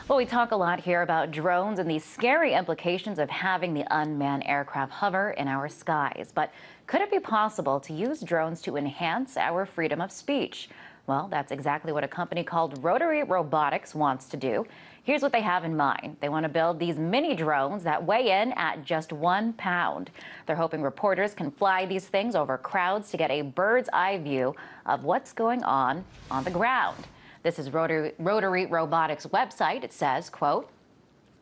Well, we talk a lot here about drones and the scary implications of having the unmanned aircraft hover in our skies. But could it be possible to use drones to enhance our freedom of speech? Well, that's exactly what a company called Rotary Robotics wants to do. Here's what they have in mind. They want to build these mini drones that weigh in at just 1 pound. They're hoping reporters can fly these things over crowds to get a bird's eye view of what's going on the ground. This is Rotary Robotics' website. It says, quote,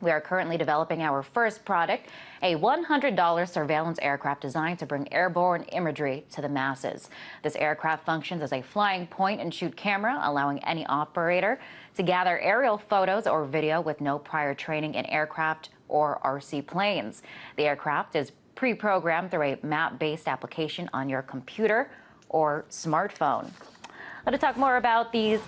"We are currently developing our first product, a $100 surveillance aircraft designed to bring airborne imagery to the masses. This aircraft functions as a flying point-and-shoot camera, allowing any operator to gather aerial photos or video with no prior training in aircraft or RC planes. The aircraft is pre-programmed through a map-based application on your computer or smartphone." Let's talk more about these